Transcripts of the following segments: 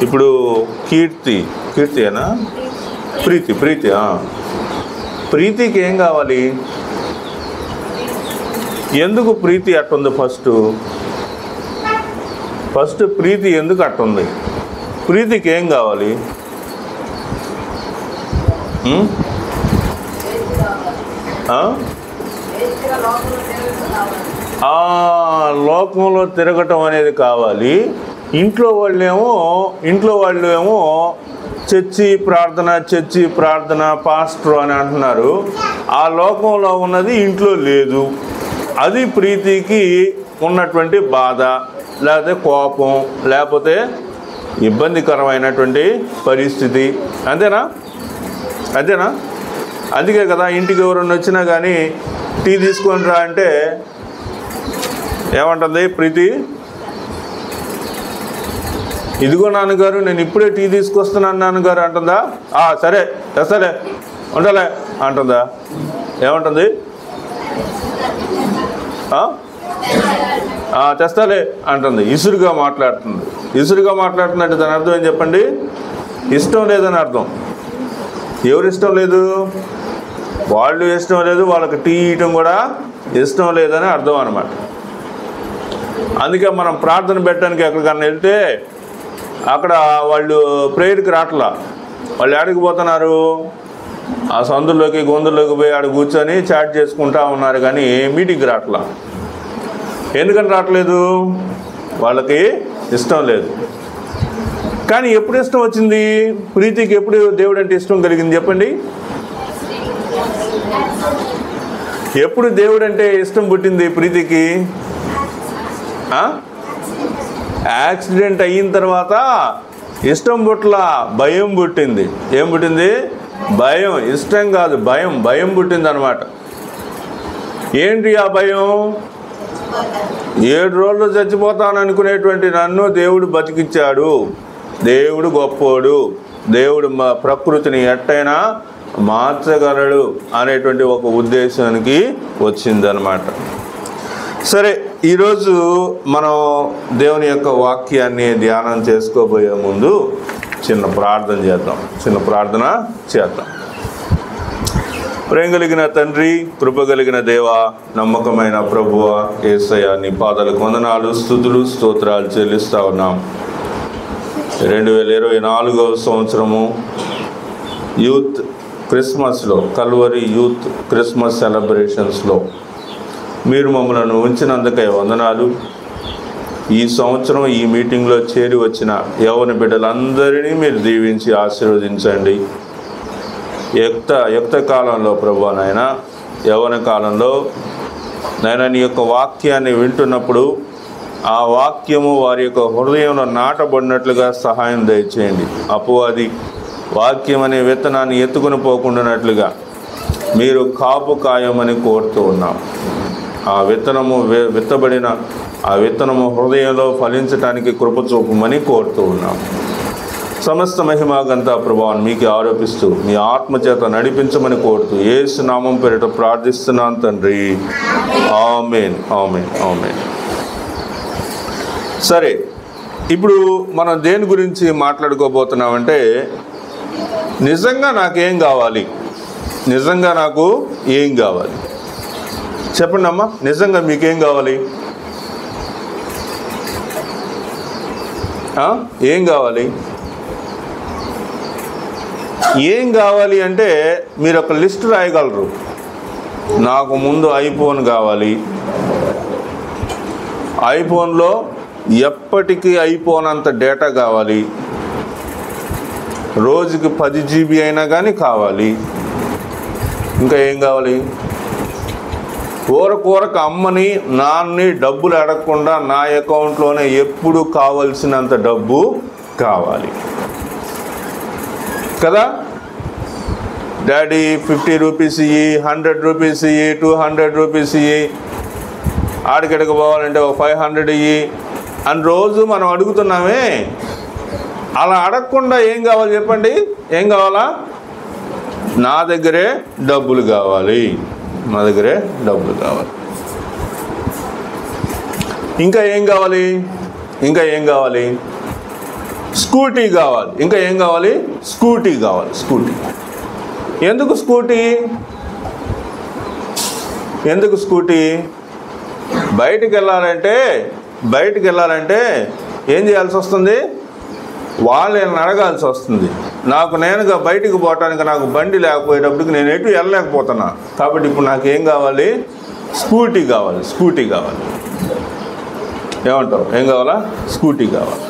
ఇప్పుడు కీర్తినా ప్రీతికి ఏం కావాలి? ఎందుకు ప్రీతి అట్టుంది? ఫస్ట్ ప్రీతి ఎందుకు అట్టుంది? ప్రీతికి ఏం కావాలి? లోకంలో తిరగటం అనేది కావాలి. ఇంట్లో వాళ్ళు ఏమో చర్చి ప్రార్థన పాస్టర్ అని అంటున్నారు. ఆ లోకంలో ఉన్నది ఇంట్లో లేదు. అది ప్రీతికి ఉన్నటువంటి బాధ, లేకపోతే కోపం, లేకపోతే ఇబ్బందికరమైనటువంటి పరిస్థితి. అంతేనా? అందుకే కదా ఇంటికి ఎవరన్నా వచ్చినా కానీ టీ తీసుకొని రా అంటే ఏమంటుంది ప్రీతి? ఇదిగో నాన్నగారు, నేను ఇప్పుడే టీ తీసుకొస్తున్నాను నాన్నగారు అంటుందా? సరే తెస్తాలే ఉండలే అంటుందా? ఏమంటుంది? తెస్తాలే అంటుంది. ఇసురుగా మాట్లాడుతుందంటే దాని అర్థం ఏం చెప్పండి? ఇష్టం లేదని అర్థం. ఎవరు ఇష్టం లేదు? వాళ్ళు ఇష్టం లేదు, వాళ్ళకి టీ ఇవ్వటం కూడా ఇష్టం లేదని అర్థం అన్నమాట. అందుకే మనం ప్రార్థన పెట్టడానికి ఎక్కడికన్నా వెళ్తే అక్కడ వాళ్ళు ప్రేయర్కి రావట్లా. వాళ్ళు ఎక్కడికి పోతున్నారు? ఆ సందుల్లోకి గొంతుల్లోకి పోయి ఆడ కూర్చొని చాట్ చేసుకుంటా ఉన్నారు, కానీ మీటింగ్కి రావట్లా. ఎందుకని రావట్లేదు? వాళ్ళకి ఇష్టం లేదు. కానీ ఎప్పుడు ఇష్టం వచ్చింది ప్రీతికి? ఎప్పుడు దేవుడు అంటే ఇష్టం కలిగింది చెప్పండి? ఎప్పుడు దేవుడు అంటే ఇష్టం పుట్టింది ప్రీతికి? యాక్సిడెంట్ అయిన తర్వాత ఇష్టం పుట్ల, భయం పుట్టింది. ఏం పుట్టింది? భయం. ఇష్టం కాదు, భయం పుట్టింది అనమాట. ఏంటి ఆ భయం? 7 రోజులు చచ్చిపోతాను అనుకునేటువంటి నన్ను దేవుడు బతికిచ్చాడు, దేవుడు గొప్పోడు, దేవుడు ప్రకృతిని ఎట్టయినా మార్చగలడు అనేటువంటి ఒక ఉద్దేశానికి వచ్చిందనమాట. సరే, ఈరోజు మనం దేవుని యొక్క వాక్యాన్ని ధ్యానం చేసుకోబోయే ముందు చిన్న ప్రార్థన చేద్దాం. ప్రేమ కలిగిన తండ్రి, కృప కలిగిన దేవ, నమ్మకమైన ప్రభువ యేసయ్య, నీ పాదాలకు వందనాలు, స్తుతులు, స్తోత్రాలు చెల్లిస్తా ఉన్నాం. 2024వ సంవత్సరము యూత్ క్రిస్మస్లో, కల్వరి యూత్ క్రిస్మస్ సెలబ్రేషన్స్లో మీరు మమ్మల్ని ఉంచినందుకై వందనాలు. ఈ సంవత్సరం ఈ మీటింగ్లో చేరి వచ్చిన యవ్వన బిడ్డలందరినీ మీరు దీవించి ఆశీర్వదించండి. యుక్త కాలంలో ప్రభువా నాయన, యవ్వన కాలంలో నాయన నీ యొక్క వాక్యాన్ని వింటున్నప్పుడు ఆ వాక్యము వారి యొక్క హృదయంలో నాటబడినట్లుగా సహాయం దయచేయండి. అపవాది వాక్యం అనే విత్తనాన్ని ఎత్తుకుని పోకుండానట్లుగా మీరు కాపు కాయమని కోరుతూ ఉన్నాం. ఆ విత్తబడిన ఆ విత్తనము హృదయంలో ఫలించటానికి కృప చూపమని కోరుతూ ఉన్నాం. సమస్త మహిమాగంతా ప్రభావాన్ని మీకు ఆరోపిస్తూ మీ ఆత్మచేత నడిపించమని కోరుతూ యేసు నామం పేరిట ప్రార్థిస్తున్నాను తండ్రి. ఆమేన్, ఆమేన్, ఆమేన్. సరే, ఇప్పుడు మనం దేని గురించి మాట్లాడుకోబోతున్నామంటే, నిజంగా నాకేం కావాలి? నిజంగా నాకు ఏం కావాలి? చెప్పండి అమ్మా, నిజంగా మీకేం కావాలి? ఏం కావాలి? ఏం కావాలి అంటే మీరు ఒక లిస్ట్ రాయగలరు. నాకు ముందు ఐఫోన్ కావాలి, ఐఫోన్లో ఎప్పటికీ అయిపోనంత డేటా కావాలి, రోజుకి 10 GB అయినా కానీ కావాలి. ఇంకా ఏం కావాలి? కూరకు అమ్మని నాన్ని డబ్బులు అడగకుండా నా అకౌంట్లోనే ఎప్పుడు కావలసినంత డబ్బు కావాలి కదా. డాడీ 50 రూపీస్ ఇయ్యి, 100 రూపీస్ ఇయ్యి, 200 రూపీస్ ఇయ్యి, ఆడికెడకు పోవాలంటే ఒక 500 ఇయ్యి అని రోజు మనం అడుగుతున్నామే. అలా అడగకుండా ఏం కావాలి చెప్పండి? ఏం కావాలా? నా దగ్గరే డబ్బులు కావాలి, నా దగ్గరే డబ్బులు కావాలి. ఇంకా ఏం కావాలి? ఇంకా ఏం కావాలి? స్కూటీ కావాలి. ఇంకా ఏం కావాలి? స్కూటీ కావాలి. స్కూటీ. ఎందుకు స్కూటీ? ఎందుకు స్కూటీ? బయటికి వెళ్ళాలంటే ఏం చేయాల్సి వస్తుంది? వాళ్ళని అడగాల్సి వస్తుంది. నేనుగా బయటికి పోవటానికి నాకు బండి లేకపోయేటప్పటికి నేను ఎటు వెళ్ళలేకపోతున్నా. కాబట్టి ఇప్పుడు నాకు ఏం కావాలి? స్కూటీ కావాలి. స్కూటీ కావాలి. ఏమంటావు? ఏం కావాలా? స్కూటీ కావాలి.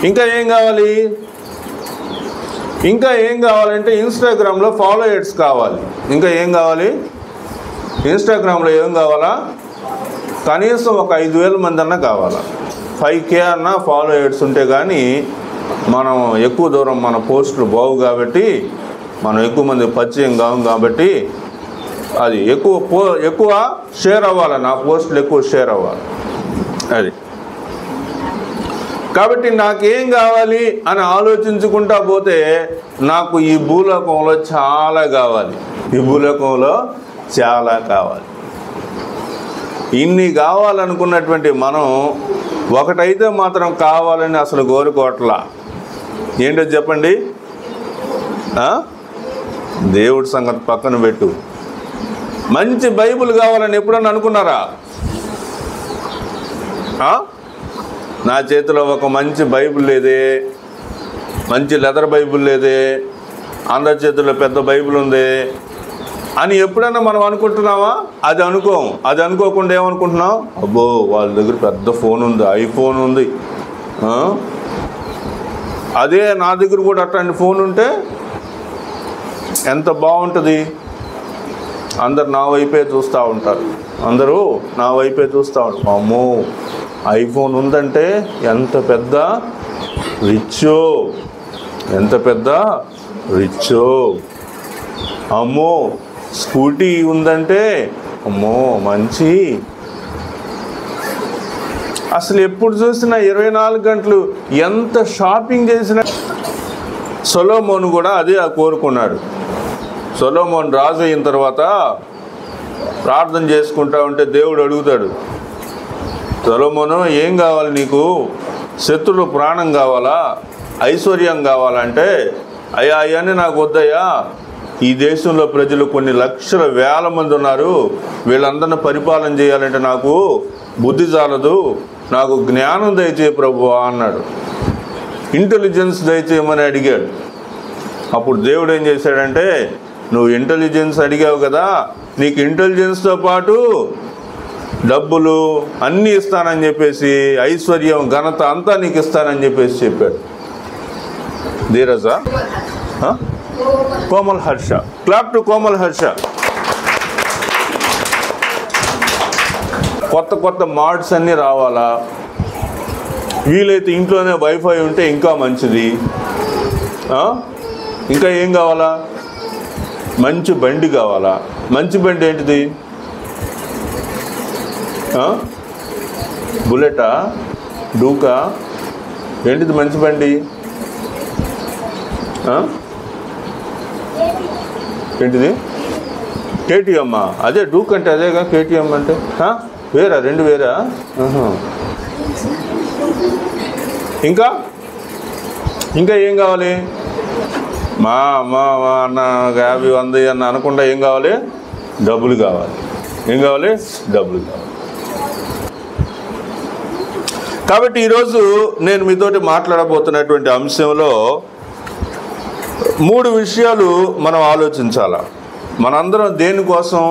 ఇంకా ఏం కావాలి? ఇంకా ఏం కావాలంటే ఇన్స్టాగ్రామ్లో ఫాలోయర్స్ కావాలి. ఇంకా ఏం కావాలి? ఇన్స్టాగ్రామ్లో ఏం కావాలా? కనీసం ఒక 5,000 మంది అన్నా కావాలా. 5K అన్నా ఫాలోయర్స్ ఉంటే కానీ మనం ఎక్కువ దూరం మన పోస్టులు బాగు కాబట్టి, మనం ఎక్కువ మంది పరిచయం కావు కాబట్టి అది ఎక్కువ షేర్ అవ్వాలి. నా పోస్టులు ఎక్కువ షేర్ అవ్వాలి. అది కాబట్టి నాకేం కావాలి అని ఆలోచించుకుంటా పోతే నాకు ఈ భూలోకంలో చాలా కావాలి. ఈ భూలోకంలో చాలా కావాలి. ఇన్ని కావాలనుకున్నటువంటి మనం ఒకటైతే మాత్రం కావాలని అసలు కోరుకోవట్లా. ఏంటో చెప్పండి? దేవుడి సంగతి పక్కన పెట్టు. మంచి బైబిల్ కావాలని ఎప్పుడన్నా అనుకున్నారా? నా చేతిలో ఒక మంచి బైబిల్ లేదే, మంచి లెదర్ బైబిల్ లేదే, అందరి చేతుల్లో పెద్ద బైబిల్ ఉంది అని ఎప్పుడన్నా మనం అనుకుంటున్నావా? అది అనుకోకుండా ఏమనుకుంటున్నాం? అబ్బో వాళ్ళ దగ్గర పెద్ద ఫోన్ ఉంది, ఐఫోన్ ఉంది. అదే నా దగ్గర కూడా అట్లాంటి ఫోన్ ఉంటే ఎంత బాగుంటుంది. అందరు నా వైపే చూస్తూ ఉంటారు. అమ్మో ఐఫోన్ ఉందంటే ఎంత పెద్ద రిచ్చో. అమ్మో స్కూటీ ఉందంటే అమ్మో మంచి. అసలు ఎప్పుడు చూసినా 24 గంటలు ఎంత షాపింగ్ చేసినా. సొలొమోను కూడా అదే కోరుకున్నాడు. సొలొమోను రాజు అయిన తర్వాత ప్రార్థన చేసుకుంటా ఉంటే దేవుడు అడుగుతాడు, సొలొమోను ఏం కావాలి నీకు? శత్రులు ప్రాణం కావాలా? ఐశ్వర్యం కావాలంటే అయ్యా అవన్నీ నాకు వద్దయ్యా. ఈ దేశంలో ప్రజలు కొన్ని లక్షల వేల మంది ఉన్నారు. వీళ్ళందరినీ పరిపాలన చేయాలంటే నాకు బుద్ధి చాలదు. నాకు జ్ఞానం దయచేయ ప్రభువా అన్నాడు. ఇంటెలిజెన్స్ దయచేయమని అడిగాడు. అప్పుడు దేవుడు ఏం చేశాడంటే, నువ్వు ఇంటెలిజెన్స్ అడిగావు కదా, నీకు ఇంటెలిజెన్స్తో పాటు డబ్బులు అన్నీ ఇస్తానని చెప్పేసి, ఐశ్వర్యం ఘనత అంతా నీకు ఇస్తానని చెప్పేసి చెప్పాడు. ధీరజా కోమల్ హర్ష. Clap to Komal Harsha. కొత్త మాడ్స్ అన్నీ రావాలా? వీలైతే ఇంట్లోనే వైఫై ఉంటే ఇంకా మంచిది. ఇంకా ఏం కావాలా? మంచి బండి కావాలా? మంచి బండి ఏంటిది? బుల్లెటా? డూకా? ఏంటిది మంచి బండి? ఏంటిది? KTM. అదే డూక్ అంటే అదేగా KTM అంటే. వేరా? రెండు వేరా? ఇంకా ఏం కావాలి? మా అన్న 50 100 అన్న అనకుండా ఏం కావాలి? డబ్బులు కావాలి. ఏం కావాలి? డబ్బులు కావాలి. కాబట్టి ఈరోజు నేను మీతోటి మాట్లాడబోతున్నటువంటి అంశంలో 3 విషయాలు మనం ఆలోచించాలా. మనందరం దేనికోసం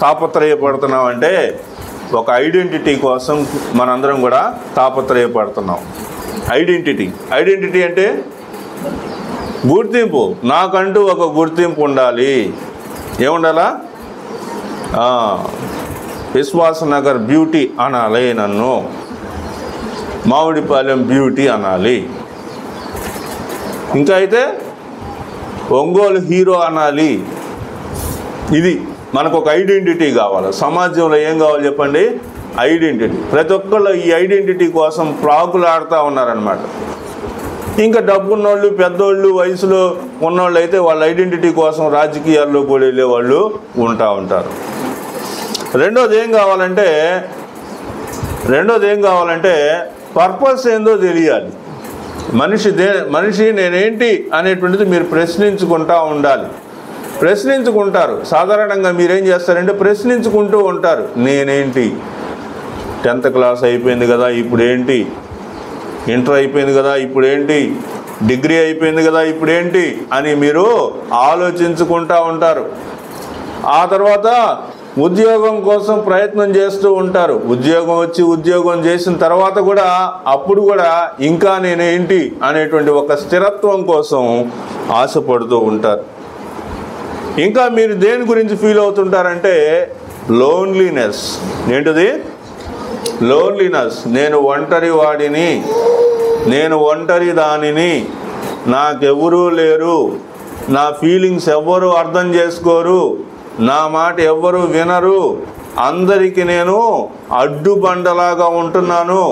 తాపత్రయపడుతున్నాం అంటే, ఒక ఐడెంటిటీ కోసం మనందరం కూడా తాపత్రయపడుతున్నాం. ఐడెంటిటీ అంటే గుర్తింపు. నాకంటూ ఒక గుర్తింపు ఉండాలి. ఏముండాలా? విశ్వాసనగర్ బ్యూటీ అనాలి, నన్ను మామిడిపాలెం బ్యూటీ అనాలి. ఇంకా అయితే ఒంగోలు హీరో అనాలి. ఇది మనకు ఒక ఐడెంటిటీ కావాలి. సమాజంలో ఏం కావాలి చెప్పండి? ఐడెంటిటీ. ప్రతి ఒక్కళ్ళు ఈ ఐడెంటిటీ కోసం ప్రాకులాడుతూ ఉన్నారనమాట. ఇంకా డబ్బున్నోళ్ళు, పెద్దోళ్ళు, వయసులో ఉన్నోళ్ళు అయితే వాళ్ళ ఐడెంటిటీ కోసం రాజకీయాల్లో కూడా వెళ్ళే వాళ్ళు ఉంటారు. రెండోది ఏం కావాలంటే పర్పస్ ఏందో తెలియాలి. మనిషి నేనేంటి అనేటువంటిది మీరు ప్రశ్నించుకుంటూ ఉండాలి. ప్రశ్నించుకుంటారు. సాధారణంగా మీరేం చేస్తారంటే ప్రశ్నించుకుంటూ ఉంటారు. నేనేంటి, 10th క్లాస్ అయిపోయింది కదా ఇప్పుడేంటి, ఇంటర్ అయిపోయింది కదా ఇప్పుడేంటి, డిగ్రీ అయిపోయింది కదా ఇప్పుడేంటి అని మీరు ఆలోచించుకుంటూ ఉంటారు. ఆ తర్వాత ఉద్యోగం కోసం ప్రయత్నం చేస్తూ ఉంటారు. ఉద్యోగం వచ్చి ఉద్యోగం చేసిన తర్వాత కూడా అప్పుడు కూడా ఇంకా నేనేంటి అనేటువంటి ఒక స్థిరత్వం కోసం ఆశపడుతూ ఉంటారు. ఇంకా మీరు దేని గురించి ఫీల్ అవుతుంటారంటే లోన్లీనెస్. ఏంటిది? లోన్లీనెస్. నేను ఒంటరి వాడిని, నేను ఒంటరి దానిని, నాకెవరూ లేరు, నా ఫీలింగ్స్ ఎవ్వరూ అర్థం చేసుకోరు, నా మాట ఎవ్వరూ వినరు, అందరికీ నేను అడ్డుబండలాగా ఉంటున్నాను,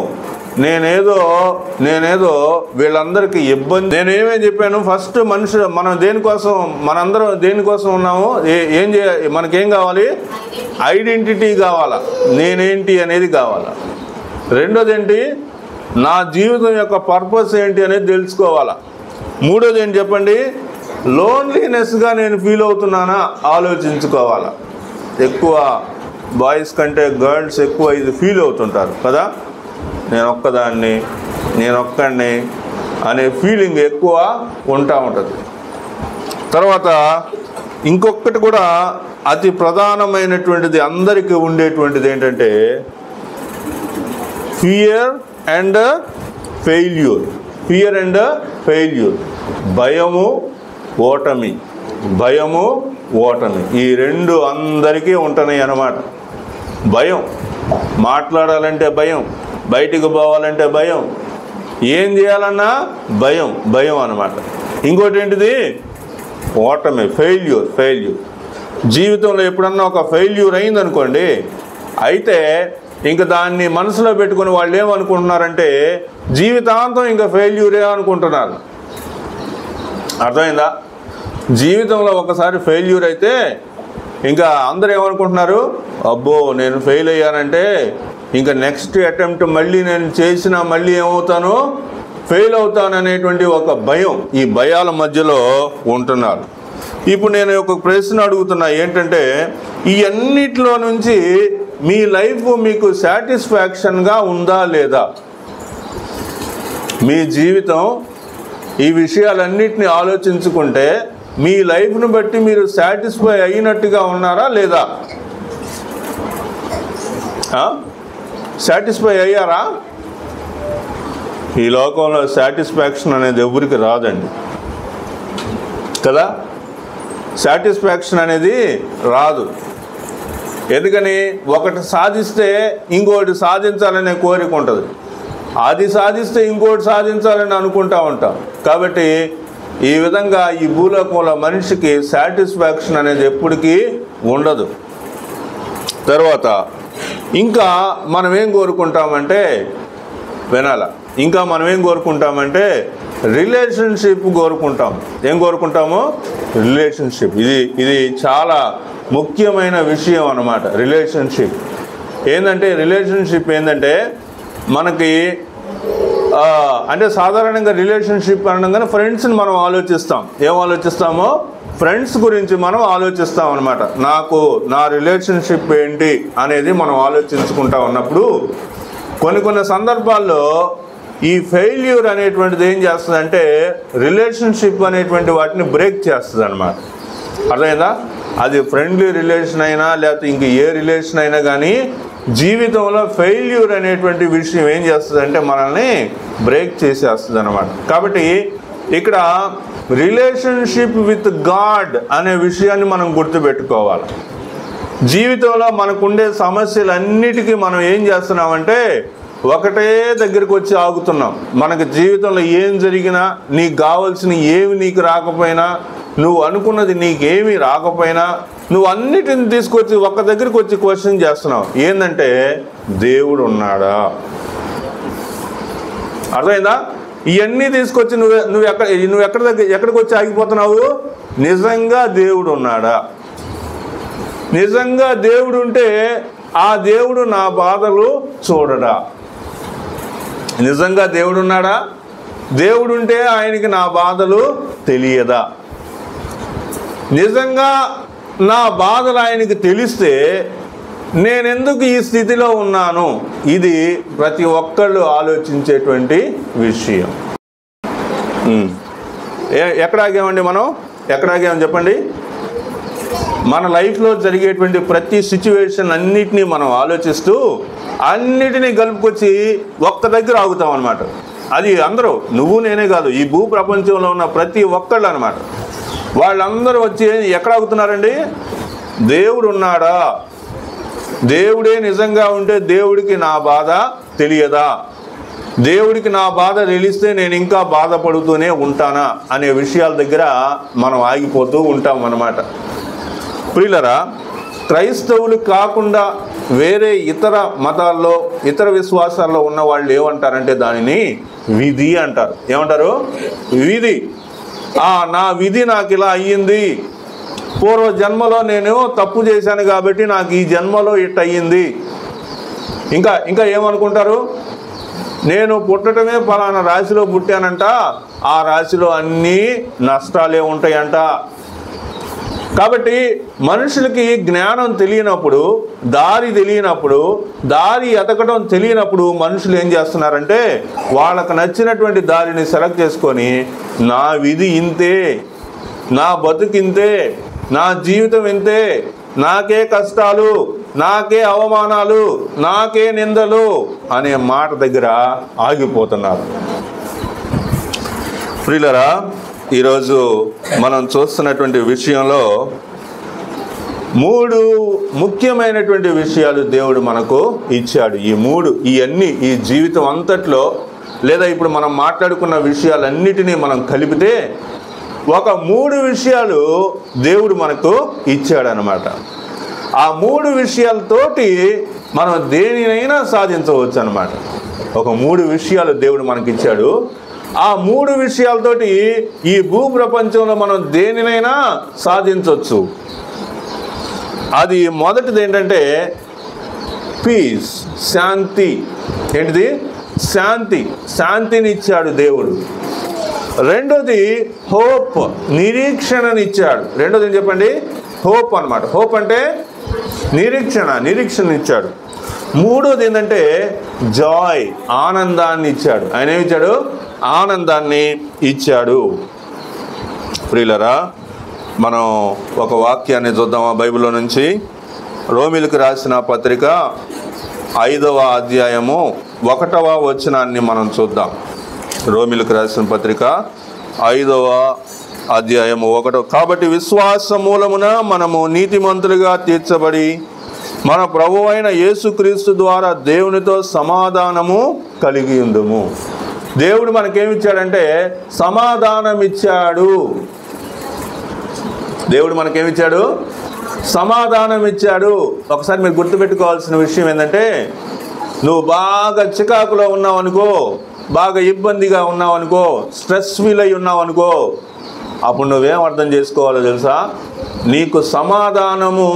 నేనేదో వీళ్ళందరికీ ఇబ్బంది. నేనేమేం చెప్పాను, ఫస్ట్ మనం దేనికోసం, మనందరం దేనికోసం ఉన్నాము, ఏం మనకేం కావాలి? ఐడెంటిటీ కావాలా, నేనేంటి అనేది కావాలా. రెండోది ఏంటి? నా జీవితం యొక్క పర్పస్ ఏంటి అనేది తెలుసుకోవాలా. మూడోది ఏంటి చెప్పండి? లోన్లీనెస్గా నేను ఫీల్ అవుతున్నానా ఆలోచించుకోవాలా. ఎక్కువ బాయ్స్ కంటే గర్ల్స్ ఎక్కువ ఇది ఫీల్ అవుతుంటారు కదా, నేను ఒక్కడిని అనే ఫీలింగ్ ఎక్కువ ఉంటుంది. తర్వాత ఇంకొకటి కూడా అతి ప్రధానమైనటువంటిది అందరికీ ఉండేటువంటిది ఏంటంటే fear and failure. Fear and failure, భయము ఓటమి, ఈ రెండు అందరికీ ఉంటున్నాయి అన్నమాట. భయం, మాట్లాడాలంటే భయం, బయటికి పోవాలంటే భయం, ఏం చేయాలన్నా భయం అన్నమాట. ఇంకోటి ఏంటిది? ఓటమి, ఫెయిల్యూర్. జీవితంలో ఎప్పుడన్నా ఒక ఫెయిల్యూర్ అయిందనుకోండి, అయితే ఇంకా దాన్ని మనసులో పెట్టుకుని వాళ్ళు ఏమనుకుంటున్నారంటే జీవితాంతం ఇంకా ఫెయిల్యూరే అనుకుంటున్నారు. అర్థమైందా? జీవితంలో ఒకసారి ఫెయిల్యూర్ అయితే ఇంకా అందరూ ఏమనుకుంటున్నారు, అబ్బో నేను ఫెయిల్ అయ్యానంటే ఇంకా నెక్స్ట్ అటెంప్ట్ మళ్ళీ నేను చేసినా మళ్ళీ ఏమవుతాను, ఫెయిల్ అవుతాను అనేటువంటి ఒక భయం, ఈ భయాల మధ్యలో ఉంటున్నారు. ఇప్పుడు నేను ఒక ప్రశ్న అడుగుతున్నా, ఏంటంటే ఈ అన్నిటిలో నుంచి మీ లైఫ్ మీకు సాటిస్ఫాక్షన్గా ఉందా లేదా? మీ జీవితం ఈ విషయాలన్నిటిని ఆలోచించుకుంటే మీ లైఫ్ను బట్టి మీరు సాటిస్ఫై అయినట్టుగా ఉన్నారా లేదా? సాటిస్ఫై అయ్యారా? ఈ లోకంలో సాటిస్ఫాక్షన్ అనేది ఎవరికి రాదండి కదా. సాటిస్ఫాక్షన్ అనేది రాదు. ఎందుకని? ఒకటి సాధిస్తే ఇంకోటి సాధించాలనే కోరిక ఉంటుంది, అది సాధిస్తే ఇంకోటి సాధించాలని అనుకుంటూ ఉంటాం. కాబట్టి ఈ విధంగా ఈ భూలోకంలో మనిషికి సాటిస్ఫాక్షన్ అనేది ఎప్పటికీ ఉండదు. తర్వాత ఇంకా మనం ఏం కోరుకుంటామంటే రిలేషన్షిప్ కోరుకుంటాం. ఏం కోరుకుంటాము? రిలేషన్షిప్. ఇది చాలా ముఖ్యమైన విషయం అన్నమాట. రిలేషన్షిప్ ఏంటంటే మనకి అంటే సాధారణంగా రిలేషన్షిప్ అనగానే ఫ్రెండ్స్ని మనం ఆలోచిస్తాం. ఏం ఆలోచిస్తామో ఫ్రెండ్స్ గురించి మనం ఆలోచిస్తాం అన్నమాట. నా రిలేషన్షిప్ ఏంటి అనేది మనం ఆలోచించుకుంటా ఉన్నప్పుడు కొన్ని సందర్భాల్లో ఈ ఫెయిల్యూర్ అనేటువంటిది ఏం చేస్తుందంటే రిలేషన్షిప్ అనేటువంటి వాటిని బ్రేక్ చేస్తుంది అన్నమాట. అర్థమైందా? అది ఫ్రెండ్లీ రిలేషన్ అయినా లేకపోతే ఇంక ఏ రిలేషన్ అయినా కానీ జీవితంలో ఫెయిల్యూర్ అనేటువంటి విషయం ఏం చేస్తుందంటే మనల్ని బ్రేక్ చేసేస్తుంది అన్నమాట. కాబట్టి ఇక్కడ రిలేషన్షిప్ విత్ గాడ్ అనే విషయాన్ని మనం గుర్తుపెట్టుకోవాలి. జీవితంలో మనకుండే సమస్యలన్నిటికీ మనం ఏం చేస్తున్నామంటే ఒకటే దగ్గరికి వచ్చి ఆగుతున్నాం. మనకు జీవితంలో ఏం జరిగినా, నీకు కావాల్సిన ఏమి నీకు రాకపోయినా, నువ్వు అనుకున్నది నీకేమీ రాకపోయినా, నువ్వు అన్నిటిని తీసుకొచ్చి ఒక్క దగ్గరికి వచ్చి క్వశ్చన్ చేస్తున్నావు. ఏంటంటే దేవుడు ఉన్నాడా? అర్థమైందా? ఇవన్నీ తీసుకొచ్చి నువ్వు ఎక్కడికి వచ్చి ఆగిపోతున్నావు? నిజంగా దేవుడు ఉన్నాడా? నిజంగా దేవుడు ఉంటే ఆ దేవుడు నా బాధలు చూడడా? నిజంగా దేవుడు ఉన్నాడా? దేవుడుంటే ఆయనకి నా బాధలు తెలియదా? నిజంగా నా బాధలు ఆయనకి తెలిస్తే నేనెందుకు ఈ స్థితిలో ఉన్నాను? ఇది ప్రతి ఒక్కళ్ళు ఆలోచించేటువంటి విషయం. ఎక్కడ ఆగామండి మనం? ఎక్కడ ఆగామని చెప్పండి. మన లైఫ్లో జరిగేటువంటి ప్రతి సిచ్యువేషన్ అన్నిటినీ మనం ఆలోచిస్తూ అన్నిటినీ కలుపుకొచ్చి ఒక్క దగ్గర ఆగుతాం అన్నమాట. అది అందరూ, నువ్వు నేనే కాదు, ఈ భూ ప్రపంచంలో ఉన్న ప్రతి ఒక్కళ్ళు అన్నమాట. వాళ్ళందరూ వచ్చి ఎక్కడ ఆగుతున్నారండి? దేవుడు ఉన్నాడా? దేవుడే నిజంగా ఉంటే దేవుడికి నా బాధ తెలియదా? దేవుడికి నా బాధ తెలిస్తే నేను ఇంకా బాధపడుతూనే ఉంటానా అనే విషయాల దగ్గర మనం ఆగిపోతూ ఉంటాం అన్నమాట. ప్రియులరా, క్రైస్తవులు కాకుండా వేరే ఇతర మతాల్లో, ఇతర విశ్వాసాల్లో ఉన్న వాళ్ళు ఏమంటారంటే దానిని విధి అంటారు. ఏమంటారు? విధి. నా విధి నాకు ఇలా అయ్యింది, పూర్వ జన్మలో నేను తప్పు చేశాను కాబట్టి నాకు ఈ జన్మలో ఇట్ అయ్యింది. ఇంకా ఏమనుకుంటారు? నేను పుట్టడమే ఫలానా రాశిలో పుట్టానంట, ఆ రాశిలో అన్నీ నష్టాలే ఉంటాయంట. కాబట్టి మనుషులకి జ్ఞానం తెలియనప్పుడు, దారి తెలియనప్పుడు, దారి ఎతకడం తెలియనప్పుడు మనుషులు ఏం చేస్తున్నారంటే వాళ్ళకు నచ్చినటువంటి దారిని సెలెక్ట్ చేసుకొని నా విధి ఇంతే, నా బతుకింతే, నా జీవితం ఇంతే, నాకే కష్టాలు, నాకే అవమానాలు, నాకే నిందలు అనే మాట దగ్గర ఆగిపోతున్నారు. ప్రియులరా, ఈరోజు మనం చూస్తున్నటువంటి విషయంలో 3 ముఖ్యమైనటువంటి విషయాలు దేవుడు మనకు ఇచ్చాడు. ఇవన్నీ ఈ జీవితం అంతట్లో, లేదా ఇప్పుడు మనం మాట్లాడుకున్న విషయాలన్నిటినీ మనం కలిపితే ఒక 3 విషయాలు దేవుడు మనకు ఇచ్చాడనమాట. ఆ 3 విషయాలతోటి మనం దేనినైనా సాధించవచ్చు అనమాట. ఒక 3 విషయాలు దేవుడు మనకిచ్చాడు. ఆ 3 విషయాలతోటి ఈ భూ ప్రపంచంలో మనం దేనినైనా సాధించవచ్చు. అది మొదటిది ఏంటంటే పీస్, శాంతి. ఏంటిది? శాంతి. శాంతిని ఇచ్చాడు దేవుడు. రెండోది హోప్, నిరీక్షణనిచ్చాడు. రెండోది ఏం చెప్పండి? హోప్ అన్నమాట. హోప్ అంటే నిరీక్షణ ఇచ్చాడు. మూడోది ఏంటంటే జాయ్, ఆనందాన్ని ఇచ్చాడు. ఆయన ఏమి ఇచ్చాడు? ఆనందాన్ని ఇచ్చాడు. ప్రియులరా, మనం ఒక వాక్యాన్ని చూద్దామా బైబిల్లో నుంచి? రోమీలకు రాసిన పత్రిక 5వ అధ్యాయము 1వ వచనాన్ని మనం చూద్దాం. రోమీలకు రాసిన పత్రిక 5వ అధ్యాయము 1. కాబట్టి విశ్వాస మూలమున మనము నీతిమంతులుగా తీర్చబడి మన ప్రభువు అయిన యేసుక్రీస్తు ద్వారా దేవునితో సమాధానము కలిగి ఉందుము. దేవుడు మనకేమిచ్చాడంటే సమాధానం ఇచ్చాడు. దేవుడు మనకేమిచ్చాడు? సమాధానం ఇచ్చాడు. ఒకసారి మీరు గుర్తుపెట్టుకోవాల్సిన విషయం ఏంటంటే, నువ్వు బాగా చికాకులో ఉన్నావు అనుకో, బాగా ఇబ్బందిగా ఉన్నావు అనుకో, స్ట్రెస్ ఫీల్ అయి ఉన్నావు అనుకో, అప్పుడు నువ్వేం అర్థం చేసుకోవాలో తెలుసా? నీకు సమాధానము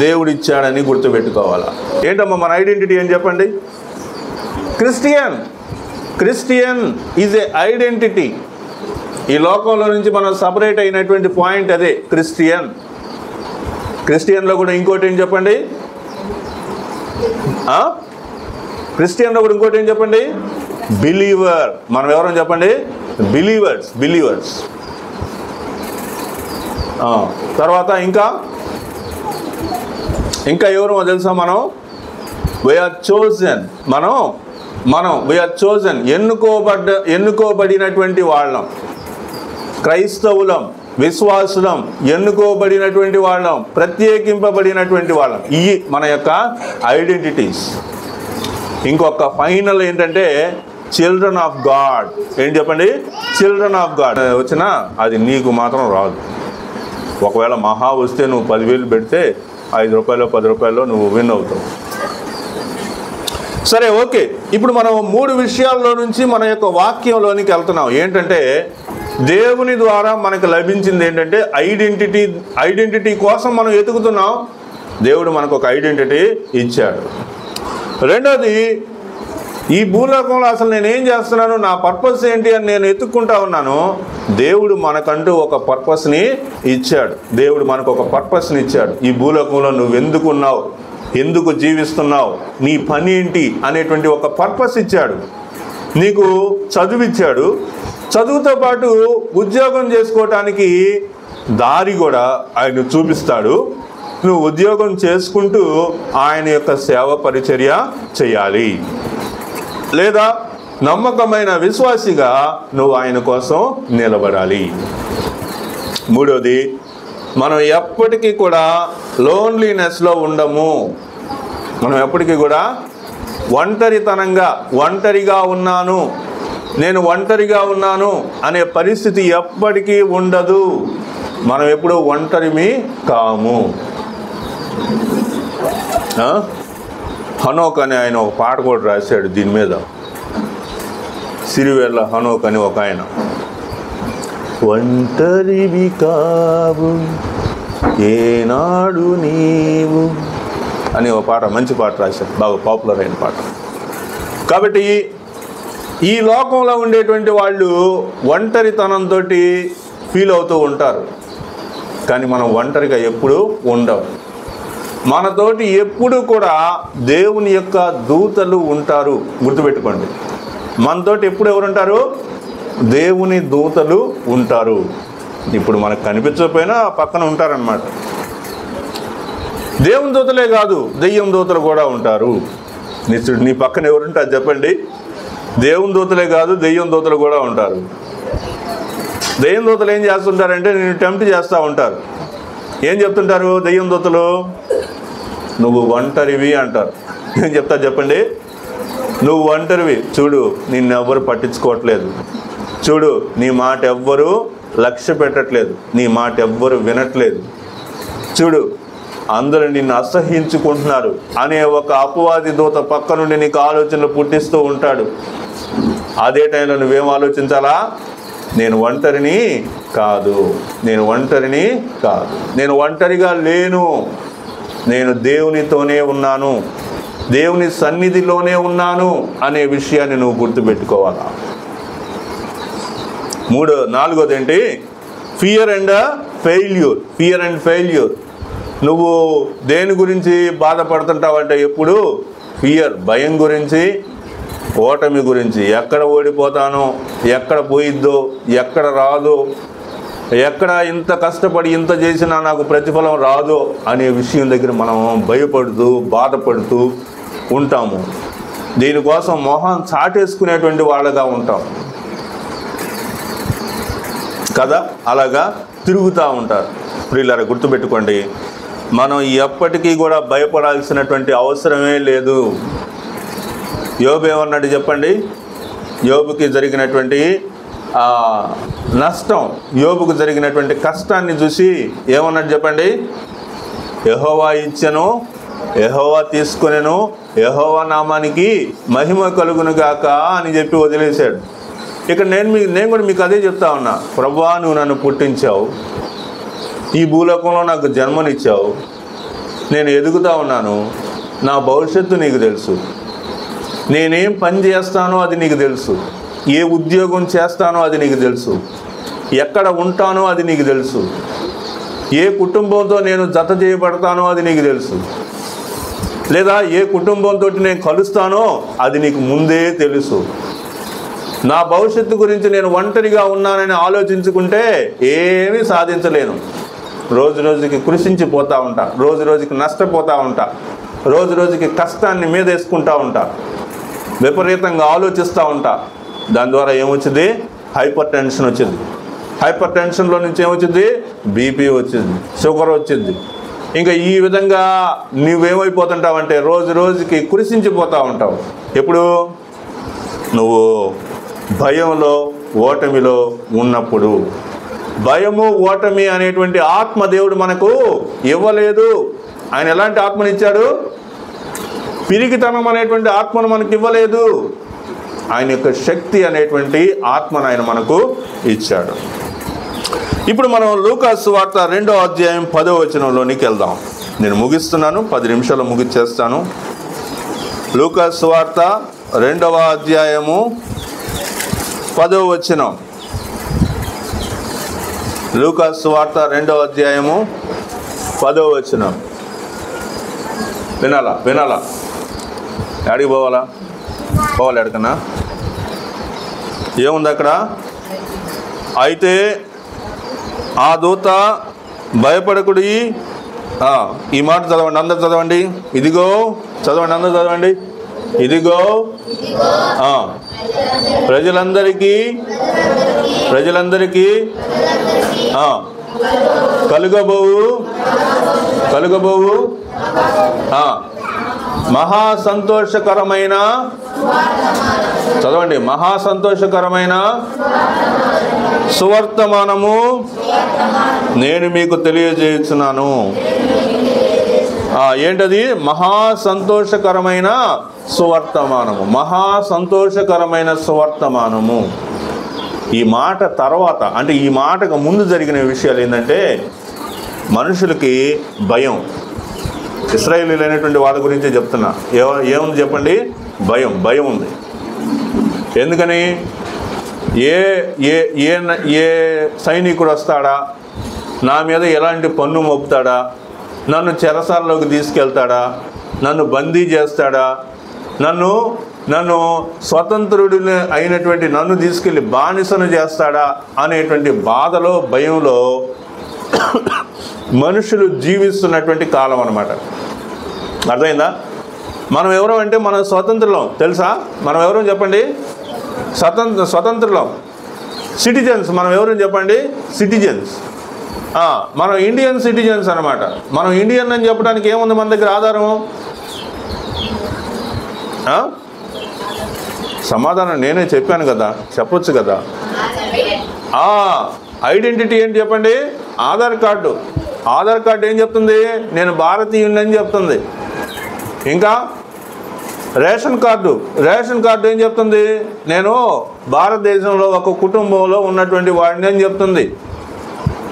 దేవుడిచ్చాడని గుర్తుపెట్టుకోవాలా. ఏంటమ్మా మన ఐడెంటిటీ ఏం చెప్పండి? Christian is a identity. ఈ లోకంలో నుంచి మనం సపరేట్ అయినటువంటి పాయింట్ అదే క్రిస్టియన్లో కూడా ఇంకోటి ఏం చెప్పండి? క్రిస్టియన్లో కూడా ఇంకోటి ఏం చెప్పండి? బిలీవర్. మనం ఎవరని చెప్పండి? బిలీవర్స్. తర్వాత ఇంకా ఎవరు తెలుసా? మనం వీఆర్ చోజన్. మనం వీఆర్ చోజన్, ఎన్నుకోబడినటువంటి వాళ్ళం. క్రైస్తవులం, విశ్వాసులం, ఎన్నుకోబడినటువంటి వాళ్ళం, ప్రత్యేకింపబడినటువంటి వాళ్ళం. ఇవి మన యొక్క ఐడెంటిటీస్. ఇంకొక ఫైనల్ ఏంటంటే చిల్డ్రన్ ఆఫ్ గాడ్. ఏం చెప్పండి? చిల్డ్రన్ ఆఫ్ గాడ్ వచ్చినా అది నీకు మాత్రం రాదు. ఒకవేళ మహా వస్తే నువ్వు 10,000 పెడితే 5 రూపాయలు 10 రూపాయలు నువ్వు విన్ అవుతావు. సరే, ఓకే. ఇప్పుడు మనం 3 విషయాల్లో నుంచి మన యొక్క వాక్యంలోనికి వెళ్తున్నాం. ఏంటంటే దేవుని ద్వారా మనకు లభించింది ఏంటంటే ఐడెంటిటీ కోసం మనం వెతుకుతున్నాం. దేవుడు మనకు ఒక ఐడెంటిటీ ఇచ్చాడు. రెండోది ఈ భూలోకంలో అసలు నేనేం చేస్తున్నాను, నా పర్పస్ ఏంటి అని నేను ఎత్తుక్కుంటా ఉన్నాను. దేవుడు మనకంటూ ఒక పర్పస్ని ఇచ్చాడు. దేవుడు మనకు ఒక పర్పస్ని ఇచ్చాడు. ఈ భూలోకంలో నువ్వు ఎందుకు ఉన్నావు, ఎందుకు జీవిస్తున్నావు, నీ పని ఏంటి అనేటువంటి ఒక పర్పస్ ఇచ్చాడు. నీకు చదువు ఇచ్చాడు. చదువుతో పాటు ఉద్యోగం చేసుకోవటానికి దారి కూడా ఆయన చూపిస్తాడు. నువ్వు ఉద్యోగం చేసుకుంటూ ఆయన యొక్క సేవ పరిచర్య చేయాలి. లేదా నమ్మకమైన విశ్వాసిగా నువ్వు ఆయన కోసం నిలబడాలి. మూడోది, మనం ఎప్పటికీ కూడా లోన్లీనెస్లో ఉండము. మనం ఎప్పటికీ కూడా ఒంటరిగా ఉన్నాను, నేను ఒంటరిగా ఉన్నాను అనే పరిస్థితి ఎప్పటికీ ఉండదు. మనం ఎప్పుడూ ఒంటరిమి కాము. హనోక్ అని ఆయన ఒక పాట కూడా రాశాడు దీని మీద. సిరివెల్ల హనోక్ అని ఒక ఆయన. ఒంటరివి కావు ఏనాడు నీవు అని ఒక పాట, మంచి పాట రాశాడు, బాగా పాపులర్ అయిన పాట. కాబట్టి ఈ లోకంలో ఉండేటువంటి వాళ్ళు ఒంటరితనంతో ఫీల్ అవుతూ ఉంటారు. కానీ మనం ఒంటరిగా ఎప్పుడూ ఉండవు. మనతోటి ఎప్పుడు కూడా దేవుని యొక్క దూతలు ఉంటారు. గుర్తుపెట్టుకోండి, మనతోటి ఎప్పుడు ఎవరు ఉంటారు? దేవుని దూతలు ఉంటారు. ఇప్పుడు మనకు కనిపించకపోయినా పక్కన ఉంటారన్నమాట. దేవుని దూతలే కాదు, దెయ్యం దూతలు కూడా ఉంటారు. నీ పక్కన ఎవరుంటారు చెప్పండి? దేవుని దూతలే కాదు, దెయ్యం దూతలు కూడా ఉంటారు. దెయ్యం దూతలు ఏం చేస్తుంటారంటే నేను టెంప్ట్ చేస్తూ ఉంటారు. ఏం చెప్తుంటారు దెయ్యం దూతలు? నువ్వు ఒంటరివి అంటారు. ఏం చెప్తారు చెప్పండి? నువ్వు ఒంటరివి, చూడు నిన్నెవ్వరు పట్టించుకోవట్లేదు, చూడు నీ మాట ఎవ్వరూ లక్ష్య పెట్టట్లేదు, నీ మాట ఎవ్వరు వినట్లేదు, చూడు అందరూ నిన్ను అసహ్యించుకుంటున్నారు అనే ఒక అపవాది దూత పక్క నుండి నీకు ఆలోచనలు పుట్టిస్తూ ఉంటాడు. అదే టైంలో నువ్వేం ఆలోచించాలా? నేను ఒంటరిని కాదు, నేను ఒంటరిని కాదు, నేను ఒంటరిగా లేను, నేను దేవునితోనే ఉన్నాను, దేవుని సన్నిధిలోనే ఉన్నాను అనే విషయాన్ని నువ్వు గుర్తుపెట్టుకోవాలా. నాలుగోది ఏంటి? Fear and failure. నువ్వు దేని గురించి బాధపడుతుంటావంటే ఎప్పుడు ఫియర్, భయం గురించి, ఓటమి గురించి. ఎక్కడ ఓడిపోతానో, ఎక్కడ పోయిద్దో, ఎక్కడ రాదో, ఎక్కడ ఇంత కష్టపడి ఇంత చేసినా నాకు ప్రతిఫలం రాదో అనే విషయం దగ్గర మనం భయపడుతూ బాధపడుతూ ఉంటాము. దీనికోసం మొహం చాటేసుకునేటువంటి వాళ్ళగా ఉంటాం కదా, అలాగా తిరుగుతూ ఉంటారు. ప్రియులారా గుర్తుపెట్టుకోండి, మనం ఎప్పటికీ కూడా భయపడాల్సినటువంటి అవసరమే లేదు. యోబు ఏమన్నాడు చెప్పండి? యోబుకి జరిగినటువంటి నష్టం, యోబుకు జరిగినటువంటి కష్టాన్ని చూసి ఏమన్నాడు చెప్పండి? యెహోవా ఇచ్చెను, యెహోవా తీసుకొనెను, యెహోవా నామానికి మహిమ కలుగును గాక అని చెప్పి వదిలేశాడు. ఇక్కడ నేను కూడా మీకు అదే చెప్తా ఉన్నా. ప్రభువా, నువ్వు నన్ను పుట్టించావు, ఈ భూలోకంలో నాకు జన్మనిచ్చావు, నేను ఎదుగుతూ ఉన్నాను, నా భవిష్యత్తు నీకు తెలుసు, నేనేం పని చేస్తానో అది నీకు తెలుసు, ఏ ఉద్యోగం చేస్తానో అది నీకు తెలుసు, ఎక్కడ ఉంటానో అది నీకు తెలుసు, ఏ కుటుంబంతో నేను జత చేయబడతానో అది నీకు తెలుసు, లేదా ఏ కుటుంబంతో నేను కలుస్తానో అది నీకు ముందే తెలుసు. నా భవిష్యత్తు గురించి నేను ఒంటరిగా ఉన్నానని ఆలోచించుకుంటే ఏమీ సాధించలేను. రోజు రోజుకి కృషించిపోతూ ఉంటా, రోజు రోజుకి నష్టపోతూ ఉంటా, రోజు రోజుకి కష్టాన్ని మీదేసుకుంటూ ఉంటా, విపరీతంగా ఆలోచిస్తూ ఉంటా. దాని ద్వారా ఏమొచ్చింది? హైపర్ టెన్షన్ వచ్చింది. హైపర్ టెన్షన్లో నుంచి ఏమొచ్చింది? బీపీ వచ్చింది, షుగర్ వచ్చింది. ఇంకా ఈ విధంగా నువ్వేమైపోతుంటావంటే రోజు రోజుకి కృషించిపోతూ ఉంటావు. ఎప్పుడు? నువ్వు భయంలో, ఓటమిలో ఉన్నప్పుడు. భయము, ఓటమి అనేటువంటి ఆత్మ దేవుడు మనకు ఇవ్వలేదు. ఆయన ఎలాంటి ఆత్మనిచ్చాడు? పిరికితనం అనేటువంటి ఆత్మను మనకు ఇవ్వలేదు. ఆయన యొక్క శక్తి అనేటువంటి ఆత్మను ఆయన మనకు ఇచ్చాడు. ఇప్పుడు మనం లూకాసు సువార్త 2వ అధ్యాయం 10వ వచనంలోనికి వెళ్దాం. నేను ముగిస్తున్నాను, 10 నిమిషాలు ముగిచ్చేస్తాను. లూకాసు సువార్త 2వ అధ్యాయము 10వ వచనం. లూకాసు సువార్త 2వ అధ్యాయము 10వ వచనం. వినాలా ఎక్కడికి పోవాలా ఎక్కడికన్నా? ఏముంది అక్కడ? అయితే ఆ దూత భయపడకుడి, ఈ మాట చదవండి, అందరు చదవండి. ఇదిగో చదవండి, అందరు చదవండి. ఇదిగో ప్రజలందరికీ కలుగబోవు మహా సంతోషకరమైన, చదవండి, మహా సంతోషకరమైన సువర్తమానము నేను మీకు తెలియజేస్తున్నాను. ఏంటది? మహా సంతోషకరమైన సువర్తమానము, మహా సంతోషకరమైన సువర్తమానము. ఈ మాట తర్వాత, అంటే ఈ మాటకు ముందు జరిగిన విషయాలు ఏంటంటే, మనుషులకి భయం. ఇశ్రాయేలీయులైనటువంటి వాళ్ళ గురించి చెప్తున్నా. ఏముంది చెప్పండి? భయం ఉంది. ఎందుకని? ఏ సైనికుడు వస్తాడా, నా మీద ఎలాంటి పన్ను మోపుతాడా, నన్ను చెరసాలలోకి తీసుకెళ్తాడా, నన్ను బందీ చేస్తాడా, నన్ను స్వతంత్రుడు అయినటువంటి నన్ను తీసుకెళ్ళి బానిసను చేస్తాడా అనేటువంటి బాధలో, భయంలో మనుషులు జీవిస్తున్నటువంటి కాలం అన్నమాట. అర్థమైందా? మనం ఎవరో అంటే మనం స్వతంత్రులం. తెలుసా మనం ఎవరో చెప్పండి? స్వతంత్రులం, సిటిజన్స్. మనం ఎవరో చెప్పండి? సిటిజన్స్. మనం ఇండియన్ సిటిజన్స్ అనమాట. మనం ఇండియన్ అని చెప్పడానికి ఏముంది మన దగ్గర ఆధారము? సమాధానం నేనే చెప్పాను కదా, చెప్పొచ్చు కదా. ఐడెంటిటీ ఏంటి చెప్పండి? ఆధార్ కార్డు. ఆధార్ కార్డు ఏం చెప్తుంది? నేను భారతీయుడిని అని చెప్తుంది. ఇంకా రేషన్ కార్డు ఏం చెప్తుంది? నేను భారతదేశంలో ఒక కుటుంబంలో ఉన్నటువంటి వాడిని అని చెప్తుంది.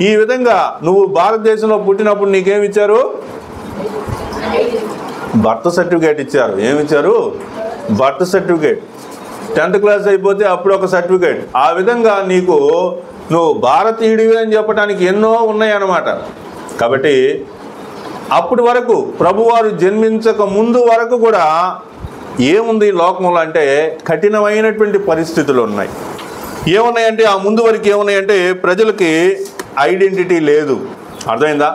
ఈ విధంగా నువ్వు భారతదేశంలో పుట్టినప్పుడు నీకేమి ఇచ్చారు? బర్త్ సర్టిఫికేట్ ఇచ్చారు. ఏమిచ్చారు? Birth certificate. 10th క్లాస్ అయిపోతే అప్పుడు ఒక సర్టిఫికేట్. ఆ విధంగా నువ్వు భారతీయుడివి అని చెప్పడానికి ఎన్నో ఉన్నాయన్నమాట. కాబట్టి అప్పటి వరకు, ప్రభువారు జన్మించక ముందు వరకు కూడా ఏముంది లోకంలో అంటే కఠినమైనటువంటి పరిస్థితులు ఉన్నాయి. ఏమున్నాయంటే, ఆ ముందు వరకు ఏమున్నాయంటే ప్రజలకి ఐడెంటిటీ లేదు. అర్థమైందా?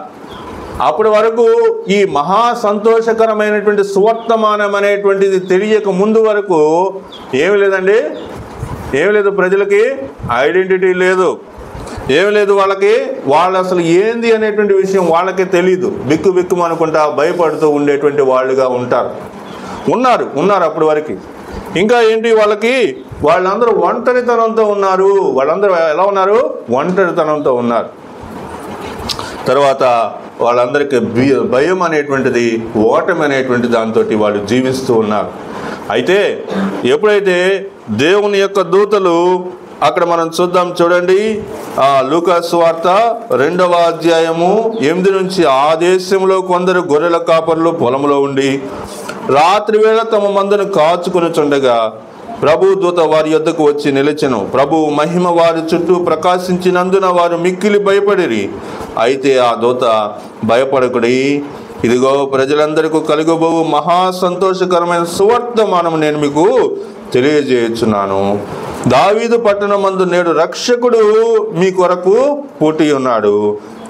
అప్పటి వరకు ఈ మహా సంతోషకరమైనటువంటి సువర్తమానం అనేటువంటిది తెలియక ముందు వరకు ఏమి లేదండి, ఏమి లేదు. ప్రజలకి ఐడెంటిటీ లేదు, ఏమి లేదు. వాళ్ళు అసలు ఏంది అనేటువంటి విషయం వాళ్ళకే తెలీదు. బిక్కు అనుకుంటా భయపడుతూ ఉండేటువంటి వాళ్ళుగా ఉన్నారు అప్పటి వరకు. ఇంకా ఏంటి, వాళ్ళందరూ ఒంటరితనంతో ఉన్నారు. వాళ్ళందరూ ఎలా ఉన్నారు? ఒంటరితనంతో ఉన్నారు. తర్వాత వాళ్ళందరికీ భయం అనేటువంటిది, ఓటమి అనేటువంటి దాంతో వాళ్ళు జీవిస్తూ ఉన్నారు. అయితే ఎప్పుడైతే దేవుని యొక్క దూతలు, అక్కడ మనం చూడండి, లూకాసు వార్త 2వ అధ్యాయము 8 నుంచి, ఆ దేశంలో కొందరు గొర్రెల కాపరులు పొలంలో ఉండి రాత్రి వేళ తమ మందను కాచుకొనుచుండగా ప్రభు దూత వారి యొద్దకు వచ్చి నిలిచెను. ప్రభువు మహిమ వారి చుట్టూ ప్రకాశించినందున వారు మిక్కిలి భయపడిరి. అయితే ఆ దూత, భయపడకుడి, ఇదిగో ప్రజలందరికీ కలుగబోవు మహా సంతోషకరమైన సువర్తమానము నేను మీకు తెలియజేయుచున్నాను. దావీదు పట్టణమందు నేడు రక్షకుడు మీ కొరకు పుట్టి ఉన్నాడు.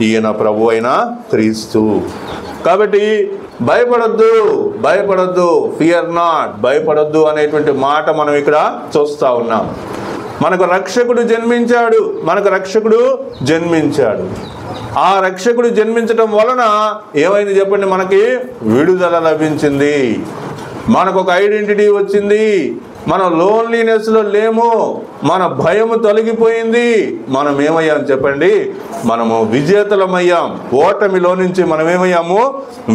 ఈయన ప్రభు అయిన క్రీస్తు. కాబట్టి భయపడొద్దు, ఫియర్ నాట్, భయపడొద్దు అనేటువంటి మాట మనం ఇక్కడ చూస్తూ ఉన్నాం. మనకు రక్షకుడు జన్మించాడు. ఆ రక్షకుడు జన్మించడం వలన ఏమైంది చెప్పండి? మనకి విడుదల లభించింది, మనకు ఒక ఐడెంటిటీ వచ్చింది. మనం లోన్లీనెస్లో లేము, మన భయము తొలగిపోయింది. మనం ఏమయ్యాం చెప్పండి? మనము విజేతలమయ్యాం. ఓటమిలో నుంచి మనం ఏమయ్యాము?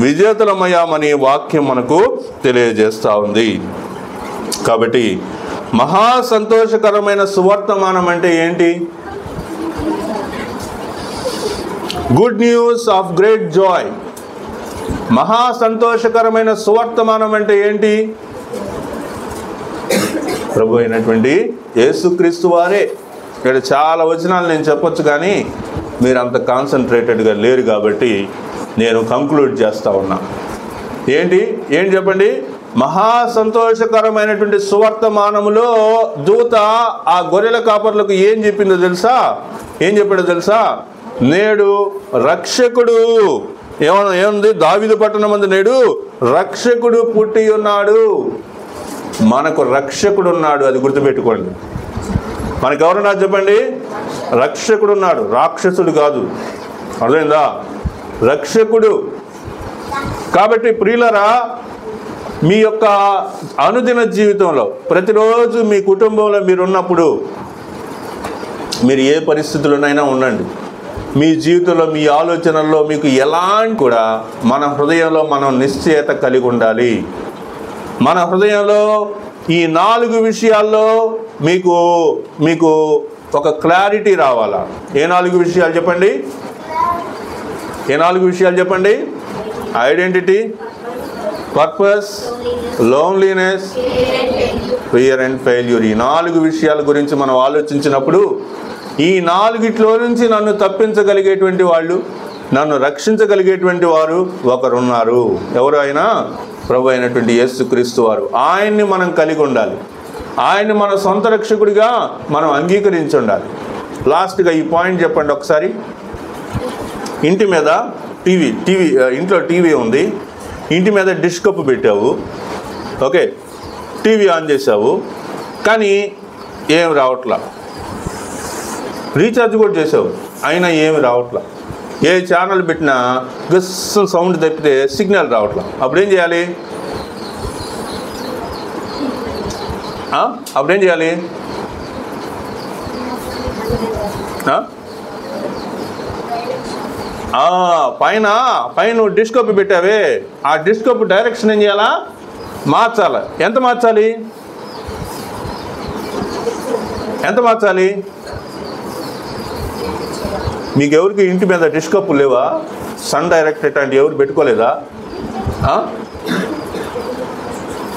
విజేతలమయ్యామని వాక్యం మనకు తెలియజేస్తూ ఉంది. కాబట్టి మహా సంతోషకరమైన సువర్తమానం అంటే ఏంటి? Good news of great Joy. మహా సంతోషకరమైన సువర్తమానం అంటే ఏంటి? ప్రభు అయినటువంటి యేసుక్రీస్తు వారే. ఇక్కడ చాలా వచనాలు నేను చెప్పొచ్చు, కానీ మీరు అంత కాన్సన్ట్రేటెడ్గా లేరు కాబట్టి నేను కంక్లూడ్ చేస్తూ ఉన్నా. ఏంటి చెప్పండి? మహా సంతోషకరమైనటువంటి సువర్తమానములో దూత ఆ గొర్రెల కాపర్లకు ఏం చెప్పిందో తెలుసా? ఏం చెప్పాడో తెలుసా? నేడు రక్షకుడు ఏముంది? దావీదు పట్టణమందు నేడు రక్షకుడు పుట్టి ఉన్నాడు. మనకు రక్షకుడు ఉన్నాడు, అది గుర్తుపెట్టుకోండి. మనకు ఎవరున్నారు చెప్పండి? రక్షకుడు ఉన్నాడు, రాక్షసుడు కాదు. అర్థమైందా? రక్షకుడు. కాబట్టి ప్రియులరా, మీ యొక్క అనుదిన జీవితంలో ప్రతిరోజు మీ కుటుంబంలో మీరున్నప్పుడు, మీరు ఏ పరిస్థితుల్లోనైనా ఉండండి, మీ జీవితంలో మీ ఆలోచనల్లో మీకు ఎలాంటి కూడా మన హృదయంలో మనం నిశ్చయత కలిగి ఉండాలి. మన హృదయంలో ఈ 4 విషయాల్లో మీకు ఒక క్లారిటీ రావాలా. ఏ 4 విషయాలు చెప్పండి? ఏ 4 విషయాలు చెప్పండి? Identity, purpose, loneliness, fear and failure. ఈ 4 విషయాల గురించి మనం ఆలోచించినప్పుడు, ఈ 4 నుంచి నన్ను తప్పించగలిగేటువంటి వాళ్ళు, నన్ను రక్షించగలిగేటువంటి వారు ఒకరున్నారు. ఎవరు? ఆయన ప్రభు అయినటువంటి యేసుక్రీస్తు వారు. ఆయన్ని మనం కలిగి ఉండాలి. ఆయన్ని మన సొంత రక్షకుడిగా మనం అంగీకరించి ఉండాలి. లాస్ట్గా ఈ పాయింట్ చెప్పండి ఒకసారి. ఇంటి మీద ఇంట్లో టీవీ ఉంది, ఇంటి మీద డిష్ కప్పు పెట్టావు, ఓకే, టీవీ ఆన్ చేసావు, కానీ ఏం రావట్లా. రీఛార్జ్ కూడా చేసావు, అయినా ఏమి రావట్లా. ఏ ఛానల్ పెట్టినా గస్సు సౌండ్ తప్పితే సిగ్నల్ రావట్లా. అప్పుడేం చేయాలి? పైన డిష్ కప్పు పెట్టావే, ఆ డిష్ కప్పు డైరెక్షన్ ఏం చేయాలా? మార్చాలి. ఎంత మార్చాలి? మీకు ఎవరికి ఇంటి మీద డిష్ కప్పు లేవా? సన్ డైరెక్ట్ అంటే ఎవరు పెట్టుకోలేదా?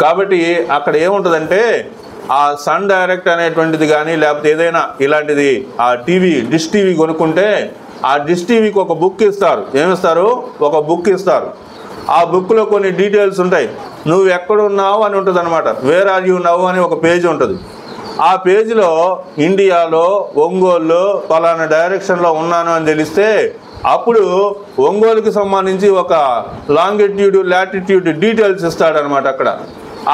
కాబట్టి అక్కడ ఏముంటుందంటే, ఆ సన్ డైరెక్ట్ అనేటువంటిది కానీ లేకపోతే ఏదైనా ఇలాంటిది ఆ డిష్ టీవీ కొనుక్కుంటే ఆ డిష్ టీవీకి ఒక బుక్ ఇస్తారు. ఏమిస్తారు? ఒక బుక్ ఇస్తారు. ఆ బుక్లో కొన్ని డీటెయిల్స్ ఉంటాయి. నువ్వు ఎక్కడున్నావు అని ఉంటుంది అనమాట. వేర్ ఆర్ యూ నవ్ అని ఒక పేజ్ ఉంటుంది. ఆ పేజీలో ఇండియాలో ఒంగోలులో పలానా డైరెక్షన్లో ఉన్నాను అని తెలిస్తే అప్పుడు ఒంగోలుకి సంబంధించి ఒక లాంగిట్యూడ్ లాటిట్యూడ్ డీటెయిల్స్ ఇస్తాడనమాట. అక్కడ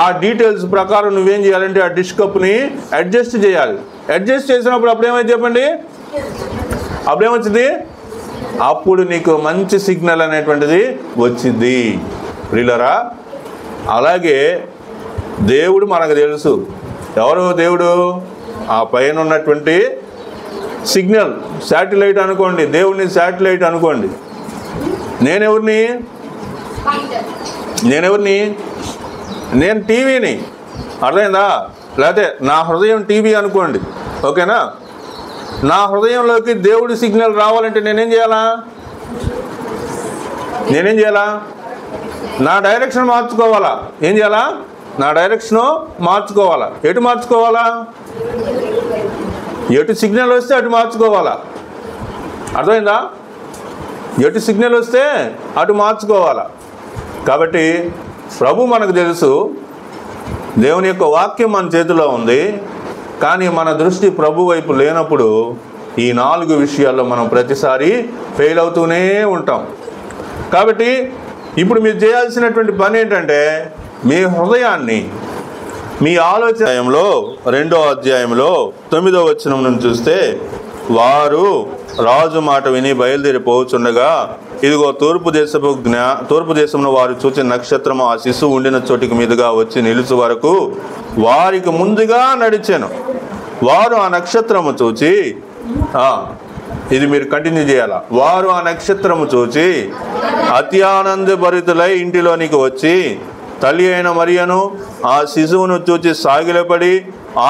ఆ డీటెయిల్స్ ప్రకారం నువ్వేం చేయాలంటే ఆ డిష్ కప్ని అడ్జస్ట్ చేయాలి. అడ్జస్ట్ చేసినప్పుడు అప్పుడేమైంది చెప్పండి? అప్పుడేమొచ్చింది? అప్పుడు నీకు మంచి సిగ్నల్ అనేటువంటిది వచ్చింది. ప్రియులారా, అలాగే దేవుడు మనకు తెలుసు. ఎవరు దేవుడు? ఆ పైన ఉన్నటువంటి సిగ్నల్, శాటిలైట్ అనుకోండి, దేవుడిని శాటిలైట్ అనుకోండి. నేనెవరిని? నేను టీవీని. అర్థమైందా? లేకపోతే నా హృదయం టీవీ అనుకోండి, ఓకేనా? నా హృదయంలోకి దేవుడి సిగ్నల్ రావాలంటే నేనేం చేయాలా? నా డైరెక్షన్ మార్చుకోవాలా. ఏం చేయాలా? నా డైరెక్షను మార్చుకోవాలా. ఎటు మార్చుకోవాలా? ఎటు సిగ్నల్ వస్తే అటు మార్చుకోవాలా. అర్థమైందా? ఎటు సిగ్నల్ వస్తే అటు మార్చుకోవాలా. కాబట్టి ప్రభు మనకు తెలుసు, దేవుని యొక్క వాక్యం మన చేతిలో ఉంది, కానీ మన దృష్టి ప్రభు వైపు లేనప్పుడు ఈ 4 విషయాల్లో మనం ప్రతిసారి ఫెయిల్ అవుతూనే ఉంటాం. కాబట్టి ఇప్పుడు మీరు చేయాల్సినటువంటి పని ఏంటంటే, మీ హృదయాన్ని, మీ ఆలోచనలో 2వ అధ్యాయంలో 9వ వచనం నుంచి చూస్తే, వారు రాజు మాట విని బయలుదేరిపోవచ్చుండగా ఇదిగో తూర్పు దేశంలో వారు చూచిన నక్షత్రము ఆ శిశువు ఉండిన చోటికి మీదుగా వచ్చి నిలుచు వరకు వారికి ముందుగా నడిచాను. వారు ఆ నక్షత్రము చూచి, ఇది మీరు కంటిన్యూ చేయాలా. వారు ఆ నక్షత్రము చూచి అత్యానందభరితులై ఇంటిలోనికి వచ్చి తల్లి అయిన మరియను ఆ శిశువును చూచి సాగిలపడి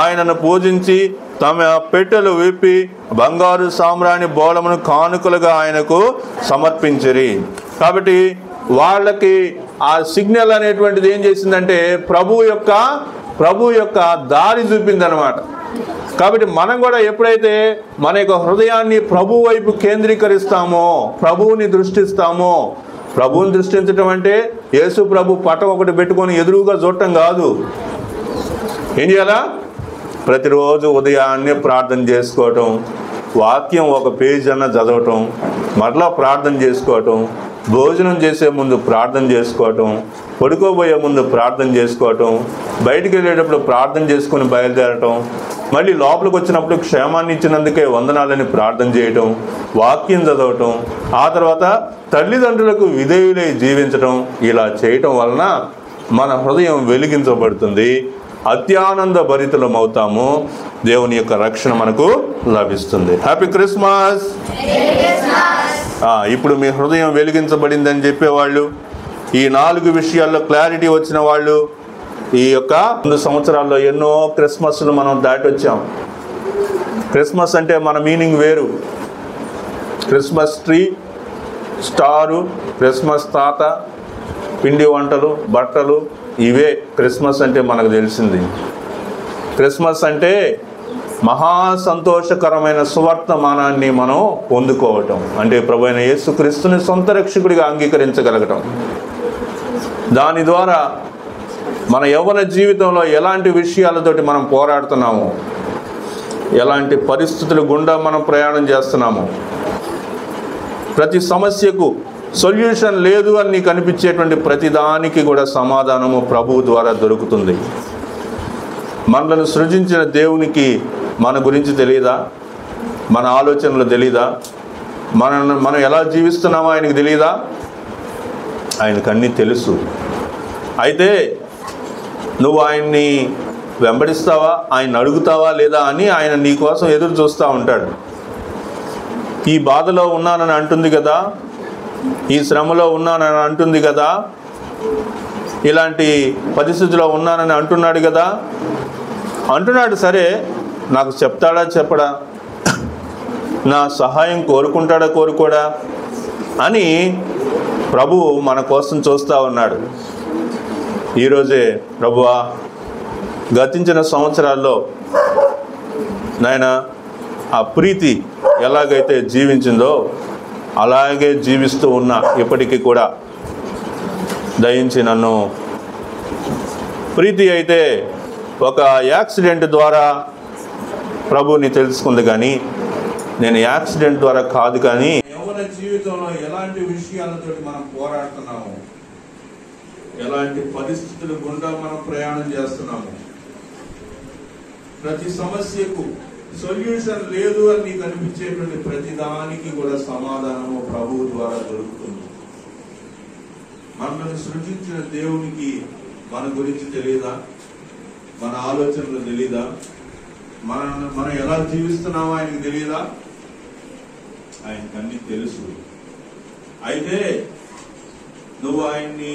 ఆయనను పూజించి తమ పెట్టెలు విప్పి బంగారు సామ్రాణి బోళమును కానుకలుగా ఆయనకు సమర్పించిరి. కాబట్టి వాళ్ళకి ఆ సిగ్నల్ అనేటువంటిది ఏం చేసిందంటే, ప్రభు యొక్క ప్రభు యొక్క దారి చూపిందనమాట. కాబట్టి మనం కూడా ఎప్పుడైతే మన యొక్క హృదయాన్ని ప్రభు వైపు కేంద్రీకరిస్తామో, ప్రభువుని దృష్టిస్తామో, ప్రభువుని దృష్టించడం అంటే యేసు ప్రభు పటం ఒకటి పెట్టుకొని ఎదురుగా చూడటం కాదు. ఏం చేయాలా? ప్రతిరోజు ఉదయాన్నే ప్రార్థన చేసుకోవటం, వాక్యం ఒక పేజ్ అన్న చదవటం, మరలా ప్రార్థన చేసుకోవటం, భోజనం చేసే ముందు ప్రార్థన చేసుకోవటం, పడుకోబోయే ముందు ప్రార్థన చేసుకోవటం, బయటికి వెళ్ళేటప్పుడు ప్రార్థన చేసుకొని బయలుదేరటం, మళ్ళీ లోపలికి వచ్చినప్పుడు క్షేమాన్ని ఇచ్చినందుకే వందనాలని ప్రార్థన చేయటం, వాక్యం చదవటం, ఆ తర్వాత తల్లిదండ్రులకు విధేయులై జీవించటం. ఇలా చేయటం వలన మన హృదయం వెలిగించబడుతుంది, అత్యానంద భరితులం అవుతాము, దేవుని యొక్క రక్షణ మనకు లభిస్తుంది. Happy Christmas. ఇప్పుడు మీ హృదయం వెలిగించబడిందని చెప్పేవాళ్ళు, ఈ 4 విషయాల్లో క్లారిటీ వచ్చిన వాళ్ళు, ఈ యొక్క 2 సంవత్సరాల్లో ఎన్నో క్రిస్మస్లు మనం దాటి వచ్చాం. క్రిస్మస్ అంటే మన మీనింగ్ వేరు. క్రిస్మస్ ట్రీ, స్టారు, క్రిస్మస్ తాత, పిండి వంటలు, బట్టలు, ఇవే క్రిస్మస్ అంటే మనకు తెలిసింది. క్రిస్మస్ అంటే మహా సంతోషకరమైన సువర్తమానాన్ని మనం పొందుకోవటం, అంటే ప్రభువైన యేసుక్రీస్తుని సొంత రక్షకుడిగా అంగీకరించగలగటం. దాని ద్వారా మన యవ్వన జీవితంలో ఎలాంటి విషయాలతోటి మనం పోరాడుతున్నాము, ఎలాంటి పరిస్థితుల గుండా మనం ప్రయాణం చేస్తున్నాము, ప్రతి సమస్యకు సొల్యూషన్ లేదు అని నీకు అనిపించేటువంటి ప్రతి దానికి కూడా సమాధానము ప్రభువు ద్వారా దొరుకుతుంది. మనలను సృజించిన దేవునికి మన గురించి తెలియదా? మన ఆలోచనలు తెలీదా? మనం ఎలా జీవిస్తున్నామో ఆయనకు తెలియదా? ఆయనకు అన్నీ తెలుసు. అయితే నువ్వు ఆయన్ని వెంబడిస్తావా, ఆయన అడుగుతావా లేదా అని ఆయన నీ కోసం ఎదురు చూస్తూ ఉంటాడు. ఈ బాధలో ఉన్నానని అంటుంది కదా, ఈ శ్రమలో ఉన్నానని అంటుంది కదా, ఇలాంటి పరిస్థితిలో ఉన్నానని అంటున్నాడు కదా, అంటున్నాడు. సరే, నాకు చెప్తాడా చెప్పడా, నా సహాయం కోరుకుంటాడా కోరుకోడా అని ప్రభువు మన కోసం చూస్తూ ఉన్నాడు. ఈరోజే ప్రభువా, గతించిన సంవత్సరాల్లో నాయన ఆ ప్రీతి ఎలాగైతే జీవించిందో అలాగే జీవిస్తూ ఉన్నా ఇప్పటికీ కూడా దయించి నన్ను, ప్రీతి అయితే ఒక యాక్సిడెంట్ ద్వారా ప్రభువుని తెలుసుకుంది, కానీ నేను యాక్సిడెంట్ ద్వారా కాదు. కానీ యవ్వన జీవితంలో ఎలాంటి విషయాలతో మనం పోరాడుతున్నాము, ఎలాంటి పరిస్థితుల గుండా మనం ప్రయాణం చేస్తున్నాము, ప్రతి సమస్యకు సొల్యూషన్ లేదు అని నీకు అనిపించేటువంటి ప్రతి దానికి కూడా సమాధానము ప్రభువు ద్వారా దొరుకుతుంది. మనల్ని సృజించిన దేవునికి మన గురించి తెలియదా? మన ఆలోచనలు తెలీదా? మనం ఎలా జీవిస్తున్నామో ఆయనకు తెలియదా? ఆయనకు అన్ని తెలుసు. అయితే నువ్వు ఆయన్ని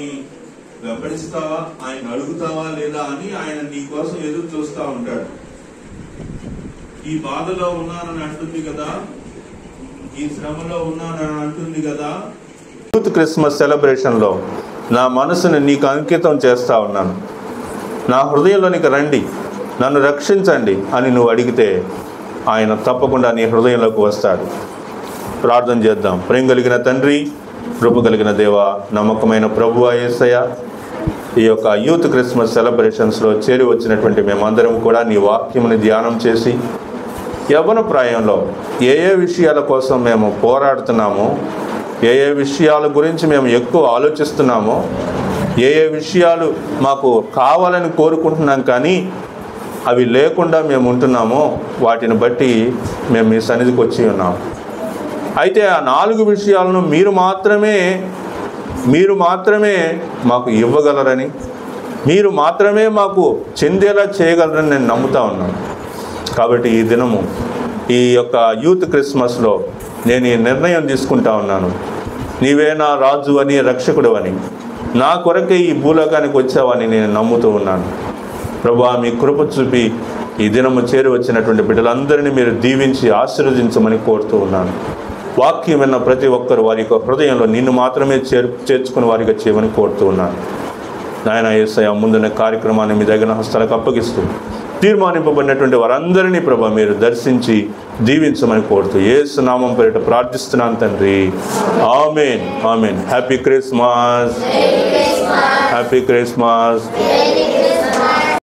వెంబడిస్తావా, ఆయన అడుగుతావా లేదా అని ఆయన నీ కోసం ఎదురు చూస్తూ ఉంటాడు. ఈ బాధలో ఉన్నానని అంటుంది కదా, ఈ శ్రమలో ఉన్నానని అంటుంది కదా. యూత్ క్రిస్మస్ సెలబ్రేషన్లో నా మనసుని నీకు అంకితం చేస్తా ఉన్నాను. నా హృదయంలోనికి రండి, నన్ను రక్షించండి అని నువ్వు అడిగితే ఆయన తప్పకుండా నీ హృదయంలోకి వస్తాడు. ప్రార్థన చేద్దాం. ప్రేమ కలిగిన తండ్రి, కృప కలిగిన దేవ, నమ్మకమైన ప్రభువా యేసయ్య, ఈ యొక్క యూత్ క్రిస్మస్ సెలబ్రేషన్స్లో చేరి వచ్చినటువంటి మేమందరం కూడా నీ వాక్యముని ధ్యానం చేసి యవ్వన ప్రాయంలో ఏ ఏ విషయాల కోసం మేము పోరాడుతున్నామో, ఏ ఏ విషయాల గురించి మేము ఎక్కువ ఆలోచిస్తున్నామో, ఏ ఏ విషయాలు మాకు కావాలని కోరుకుంటున్నాం కానీ అవి లేకుండా మేము ఉంటున్నామో వాటిని బట్టి మేము మీ సన్నిధికి వచ్చి ఉన్నాం. అయితే ఆ 4 విషయాలను మీరు మాత్రమే మాకు ఇవ్వగలరని, మీరు మాత్రమే మాకు చెందేలా చేయగలరని నేను నమ్ముతా ఉన్నాను. కాబట్టి ఈ దినము ఈ యొక్క యూత్ క్రిస్మస్లో నేను ఈ నిర్ణయం తీసుకుంటా ఉన్నాను. నీవే నా రాజు అని, రక్షకుడు అని, నా కొరకే ఈ భూలోకానికి వచ్చావని నేను నమ్ముతూ ఉన్నాను. ప్రభువా, మీ కృప చూపి ఈ దినము చేరి వచ్చినటువంటి బిడ్డలందరినీ మీరు దీవించి ఆశీర్వదించమని కోరుతూ ఉన్నాను. వాక్యం విన్న ప్రతి ఒక్కరు వారి యొక్క హృదయంలో నిన్ను మాత్రమే చేర్చుకుని వారిగా చేయమని కోరుతూ ఉన్నాను. నాయన యేసయ్య ముందున్న కార్యక్రమాన్ని మీ దగ్గర హస్తాలకు అప్పగిస్తూ తీర్మానింపబడినటువంటి వారందరినీ ప్రభా మీరు దర్శించి దీవించమని కోరుతూ యేసు నామం పేరిట ప్రార్థిస్తున్నాను తండ్రి. Amen, amen. Happy Christmas, happy Christmas.